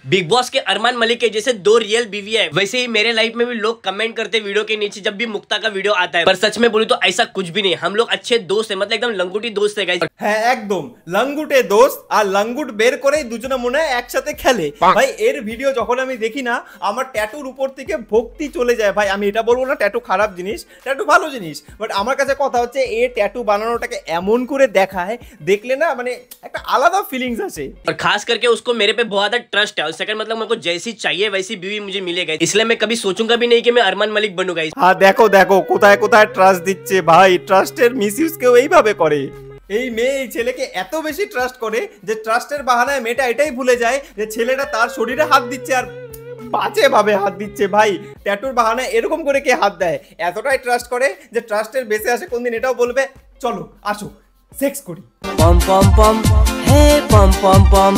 Big boss के अरमान मलिक के जैसे दो रियल बीवी है, वैसे ही मेरे लाइफ में भी लोग कमेंट करते वीडियो के नीचे जब भी मुक्ता का वीडियो आता है। पर सच में बोलूं तो ऐसा कुछ भी नहीं, हम लोग अच्छे दोस्त हैं, मतलब एकदम लंगुटी दोस्त है गाइस। হ্যাঁ একদম লঙ্গুটে দোস্ত আর লঙ্গুট বের করেই দুজনে মনে হয় একসাথে খেলে ভাই। এর ভিডিও যখন আমি দেখি না আমার ট্যাটুর উপর থেকে ভক্তি চলে যায় ভাই। আমি এটা বলবো না ট্যাটু খারাপ জিনিস, ট্যাটু ভালো জিনিস, বাট আমার কাছে কথা হচ্ছে এ ট্যাটু বানানোটাকে এমন করে দেখায়, দেখলে না মানে একটা আলাদা ফিলিংস আসে। और खास करके उसको मेरे पे बहुत ज्यादा ट्रस्ट है, और सेकंड मतलब मेरे को जैसी चाहिए वैसी बीवी मुझे मिलेगा, इसलिए मैं कभी सोचूंगा भी नहीं कि मैं अरमान मलिक बनूंगा। हाँ देखो देखो কোথায় কোথায় ট্রাস্ট দিচ্ছে ভাই, ট্রাস্টের মিসইউজ কেউ এইভাবে করে। এই মেয়ে এই ছেলেকে এত বেশি ট্রাস্ট করে যে ট্রাস্টের বাহানায় মেয়েটা এটাই ভুলে যায় যে ছেলেটা তার শরীরে হাত দিচ্ছে আর বাজে ভাবে হাত দিচ্ছে ভাই। ট্যাটুর বাহানায় এরকম করে কে হাত দেয়? এতটাই ট্রাস্ট করে যে ট্রাস্টের বেসে আসে কোনদিন এটাও বলবে চলো আসো সেক্স করি। पम पम पम हे पम पम पम।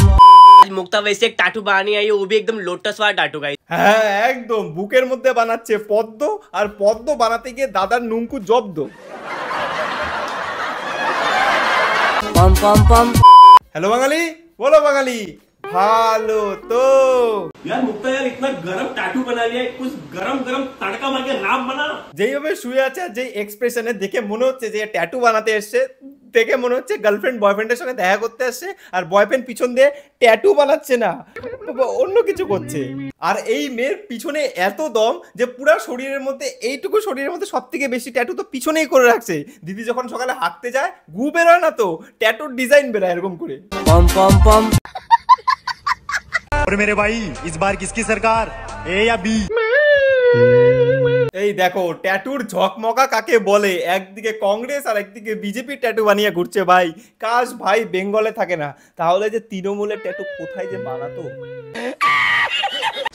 आज मुक्ता वैसे एक टाटू बनानी आई है, वो भी एकदम लोटस वाला टाटू गाइस। হ্যাঁ একদম বুকের মধ্যে বানাচ্ছে পদ্ম, আর পদ্ম বানাতে গিয়ে দাদার নুঙ্কু জব্দ। पम पम पम। হ্যালো বাঙালি, বলো বাঙালি ভালো তো? यार मुक्ता यार इतना गरम टैटू बना लिया है, कुछ गरम गरम तड़का मार के नाम बना। যেইভাবে শুয়ে আছে আর যেই এক্সপ্রেশনে দেখে মনে হচ্ছে যে ট্যাটু বানাতে এসছে, দেখে মনে হচ্ছে গার্লফ্রেন্ড বয়ফ্রেন্ডের সঙ্গে দেখা করতে আসছে আর বয়ফ্রেন্ড পিছন দিয়ে ট্যাটু বানাচ্ছে না, অন্য কিছু করছে। আর এই মেয়ের পিছনে এত দম যে পুরো শরীরের মধ্যে এইটুকু শরীরের মধ্যে সব থেকে বেশি ট্যাটু তো পিছনেই করে রাখছে। দিদি যখন সকালে হাঁটতে যায় গু বেরোয় না তো ট্যাটুর ডিজাইন বেরোয় এরকম করে। पम पम पम। और मेरे भाई इस बार किसकी सरकार, ए या बी? এই দেখো ট্যাটুর ঝকমকা কাকে বলে, একদিকে কংগ্রেস আর একদিকে বিজেপি ট্যাটু বানিয়ে ঘুরছে ভাই। কাশ ভাই বেঙ্গলে থাকে না, তাহলে যে তৃণমূলের ট্যাটু কোথায় যে বানাতো।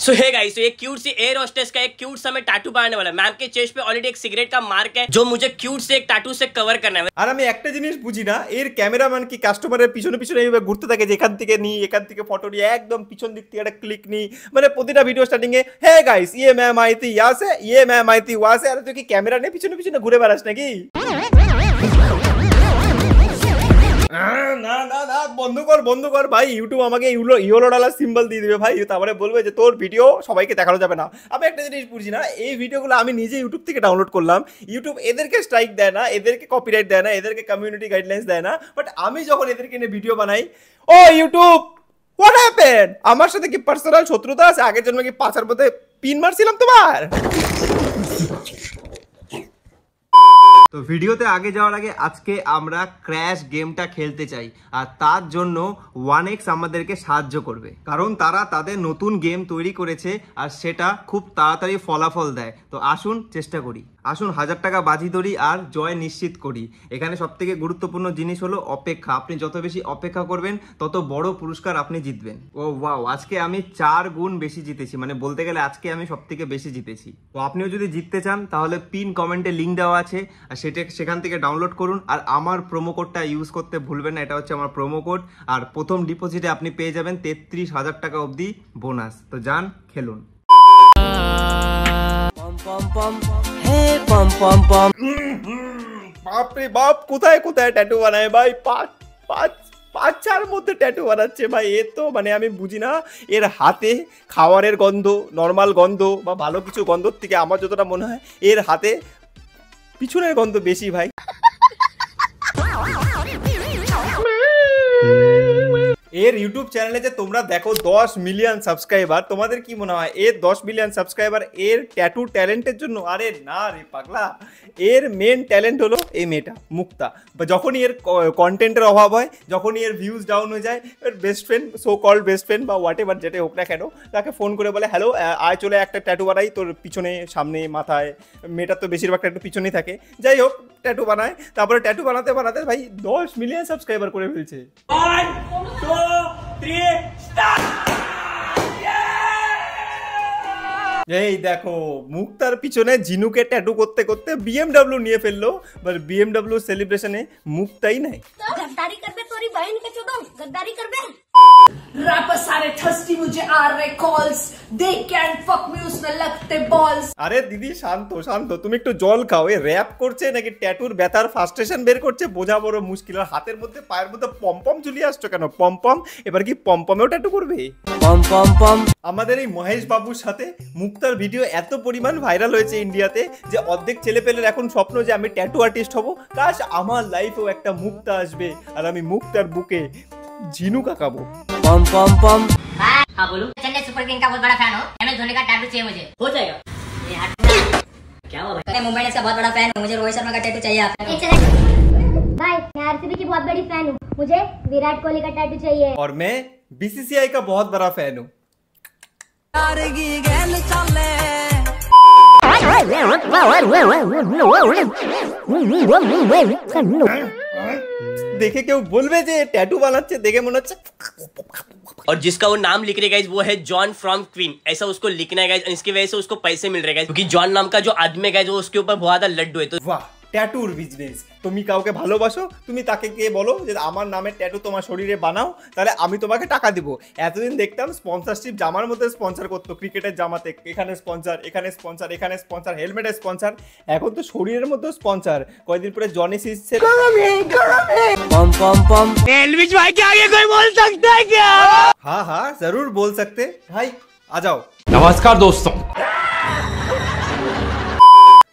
सो हे गाइस, तो ये क्यूट सी एयर होस्टेस का एक क्यूट सा मैं टैटू बनाने वाला है। मैम के चेस्ट पे ऑलरेडी एक सिगरेट का मार्क है जो मुझे क्यूट से एक टैटू से कवर करना है। আর আমি একটা জিনিস বুঝি না, এর ক্যামেরাম্যান কি কাস্টমারের পিছনে পিছনে এইভাবে ঘুরতে থাকে যে এখান থেকে নি এখান থেকে ফটো নিয়ে একদম পিছন দিক থেকে একটা ক্লিক নি, মানে প্রতিটা ভিডিও স্টার্টিং এ হে গাইস ইয়ে ম্যাম আই থি ইয়া সে ইয়ে ম্যাম আই থি ওয়া সে। আরে তুই কি ক্যামেরা নিয়ে পিছনে পিছনে ঘুরে বেড়াস নাকি? না না না বন্ধ কর ভাই, ইউটিউব আমাকে ইউলো ডলার সিম্বল দিয়ে দিবে ভাই, তারপরে বলবে যে তোর ভিডিও সবাইকে দেখানো যাবে না। আমি একটা জিনিস বুঝি না, এই ভিডিওগুলো আমি নিজে ইউটিউব থেকে ডাউনলোড করলাম, ইউটিউব এদেরকে স্ট্রাইক দেয় না, এদেরকে কপিরাইট দেয় না, এদেরকে কমিউনিটি গাইডলাইন্স দেয় না, বাট আমি যখন এদেরকে নিয়ে ভিডিও বানাই, ও ইউটিউব হোয়াট হ্যাপেন্ড? আমার সাথে কি পার্সোনাল শত্রুতা আছে? আগের জন্য কি পাছার মধ্যে পিন মারছিলাম তোমার? তো ভিডিওতে আগে যাওয়ার আগে আজকে আমরা ক্র্যাশ গেমটা খেলতে চাই, আর তার জন্য 1x আমাদেরকে সাহায্য করবে, কারণ তারা তাদের নতুন গেম তৈরি করেছে আর সেটা খুব তাড়াতাড়ি ফলাফল দেয়। তো আসুন চেষ্টা করি, আসুন 1000 টাকা বাজি ধরি আর জয় নিশ্চিত করি। এখানে সব থেকে গুরুত্বপূর্ণ জিনিস হলো অপেক্ষা। আপনি যত বেশি অপেক্ষা করবেন তত বড় পুরস্কার আপনি জিতবেন। ও ওয়াও, আজকে আমি 4 গুণ বেশি জিতেছি, মানে বলতে গেলে আজকে আমি সব থেকে বেশি জিতেছি। তো আপনিও যদি জিততে চান তাহলে পিন কমেন্টে লিঙ্ক দেওয়া আছে, আর সেখান থেকে ডাউনলোড করুন। আর আমার প্রোমো কোডটা ইউজ করতে ভুলবেন না, এটা হচ্ছে আমার প্রোমো কোড। আর প্রথম ডিপোজিটে আপনি পেয়ে যাবেন 33,000 টাকা অবধি বোনাস। তো যান খেলুন। पम पम हे पम पम पम। বাপরে বাপ, কোথায় কোথায় ট্যাটু বানায় ভাই, পাঁচ মধ্যে ট্যাটু বানাচ্ছে ভাই। এ তো মানে আমি বুঝি না, এর হাতে খাবারের গন্ধ, নর্মাল গন্ধ বা ভালো কিছু গন্ধর থেকে আমার যতটা মনে হয় এর হাতে পিছনের গন্ধ বেশি ভাই। এর ইউটিউব চ্যানেলে যে তোমরা দেখো 10 মিলিয়ন সাবস্ক্রাইবার, তোমাদের কি মনে হয় এর 10 মিলিয়ন সাবস্ক্রাইবার এর ট্যাটু ট্যালেন্টের জন্য? আরে না রে পাগলা, এর মেন ট্যালেন্ট হলো এই মেয়েটা মুক্তা। যখনই এর কন্টেন্টের অভাব হয়, যখনই এর ভিউজ ডাউন হয়ে যায়, এর best friend, so called best friend বা হোয়াট এভার যেটাই হোক না কেন, তাকে ফোন করে বলে হ্যালো আয় চলে একটা ট্যাটু বানাই তোর পিছনে সামনে মাথায়। মেয়েটার তো বেশিরভাগ ট্যাটু পিছনেই থাকে, যাই হোক ট্যাটু বানায়। তারপরে ট্যাটু বানাতে বানাতে ভাই 10 মিলিয়ন সাবস্ক্রাইবার করে ফেলছে। 1 2 3 স্টার্ট। এই দেখো মুক্তার পিছনে জিনুকে ট্যাটু করতে করতে BMW নিয়ে ফেললো, বাট BMW সেলিব্রেশনে মুক্তাই নাই। गद्दारी करबे तोरी बहन के चोदम गद्दारी करबे। रैपर सारे थर्स्टी, मुझे आ रहे calls, they can fuck me, उसमें लगते बॉल्स। আরে দিদি শান্ত শান্ত, তুমি একটু জল খাও। এই র‍্যাপ করছে নাকি ট্যাটুর ব্যথার ফাস্ট্রেশন বের করছে বোঝা বড় মুশকিল। আর হাতের মধ্যে পায়ের মধ্যে পমপম ঝুলিয়ে আসছো কেন? পমপম এবার কি পমপমেও ট্যাটু করবে? পম পম পম। আমাদের এই মহেশ বাবুর সাথে মুক্তার ভিডিও এত পরিমাণ ভাইরাল হয়েছে ইন্ডিয়াতে যে অর্ধেক ছেলেপেলের এখন স্বপ্ন যে আমি ট্যাটু আর্টিস্ট হব। কাশ আমার লাইফেও একটা মুক্তা আসবে আর আমি মুক্তার বুকে ঝিনুক আঁকাবো। पम पम पम। हाँ बोलो। चेन्नई सुपर किंग का बहुत बड़ा फैन हो, MS धोनी का टैटू चाहिए मुझे। हो जाएगा। क्या हुआ भाई? मैं मुंबई इंडियंस का बहुत बड़ा फैन हूँ, मुझे रोहित शर्मा का टैटू चाहिए आप। भाई मैं आरसीबी की बहुत बड़ी फैन हूँ, मुझे विराट कोहली का टैटू चाहिए। और मैं बीसीसीआई का बहुत बड़ा फैन हूँ। देखे क्यों बोलबे जे टैटू बानाচ্ছে देखे मन হচ্ছে। और जिसका वो नाम लिख रहे गाइज वो है जॉन फ्रॉम क्वीन, ऐसा उसको लिखना है गाइज। इसकी वजह से उसको पैसे मिल रहे गाइज, क्योंकि जॉन नाम का जो आदमी गाइज वो उसके ऊपर बहुत ज्यादा लड्डू है। तो वाह ট্যাটুর বিজনেস। তুমি কাউকে ভালোবাসো, তুমি তাকে গিয়ে বলো যে আমার নামে ট্যাটু তোমার শরীরে বানাও, তাহলে আমি তোমাকে টাকা দিব। এতদিন দেখতাম স্পন্সরশিপ জামার মধ্যে স্পন্সর করতো, ক্রিকেটের জামাতে এখানে স্পন্সর, এখানে স্পন্সর, এখানে স্পন্সর, হেলমেটের স্পন্সর। এখন তো শরীরের মধ্যে স্পন্সর। কয়েকদিন পরে জনি সিসে पम पम पम। एलविश भाई के आगे कोई बोल सकता है क्या? हाँ हाँ जरूर बोल सकते भाई, आ जाओ। नमस्कार दोस्तों।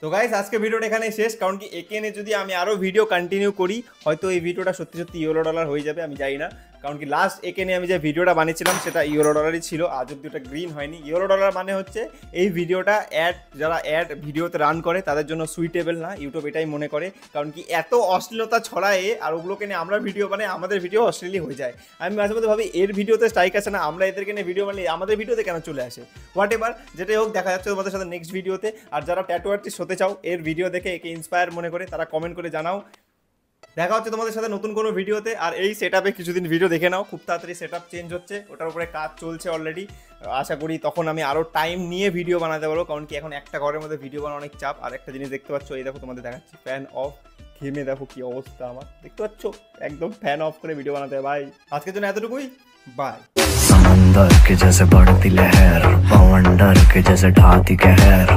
তো গাইস আজকে ভিডিওটা এখানে শেষ, কারণ কি একে নিয়ে যদি আমি আরো ভিডিও কন্টিনিউ করি হয়তো এই ভিডিওটা সত্যি সত্যি ইউরো ডলার হয়ে যাবে, আমি জানি না। কারণ কি লাস্ট একে নিয়ে আমি যে ভিডিওটা বানিয়েছিলাম সেটা ইউরো ডলারই ছিল, আজ অব্দি ওটা গ্রিন হয়নি। ইউরো ডলার মানে হচ্ছে এই ভিডিওটা যারা অ্যাড ভিডিওতে রান করে তাদের জন্য সুইটেবল না, ইউটিউব এটাই মনে করে। কারণ কি এত অশ্লীলতা ছড়ায় আর ওগুলোকে নিয়ে আমরা ভিডিও বানাই, আমাদের ভিডিও অশ্লীলই হয়ে যায়। আমি মাঝে মধ্যে ভাবি এর ভিডিওতে স্ট্রাইক আসে না, আমরা এদেরকে নিয়ে ভিডিও বানাই আমাদের ভিডিওতে কেন চলে আসে। হোয়াট এভার, যেটাই হোক দেখা যাচ্ছে তোমাদের সাথে নেক্সট ভিডিওতে। আর যারা ট্যাটু আর্টিস্ট হতে চাও এর ভিডিও দেখে একে ইন্সপায়ার মনে করে তারা কমেন্ট করে জানাও। দেখা হচ্ছে তোমাদের সাথে নতুন কোনো ভিডিওতে। আর এই সেটআপে কিছুদিন ভিডিও দেখে নাও, খুব তাড়াতাড়ি সেটআপ চেঞ্জ হচ্ছে, ওটার উপরে কাজ চলছে অলরেডি। আশা করি তখন আমি আরও টাইম নিয়ে ভিডিও বানাতে পারবো, কারণ কি এখন একটা ঘরের মধ্যে ভিডিও বানানো অনেক চাপ। আর একটা জিনিস দেখতে পাচ্ছ, এই দেখো তোমাদের দেখাচ্ছি, ফ্যান অফ। ঘেমে দেখো কি অবস্থা আমার, দেখতে পাচ্ছ একদম ফ্যান অফ করে ভিডিও বানাতে হয় ভাই। আজকের জন্য এতটুকুই, बाय। समंदर के जैसे बढ़ती लहर, पवंडर के जैसे ढाती कहर।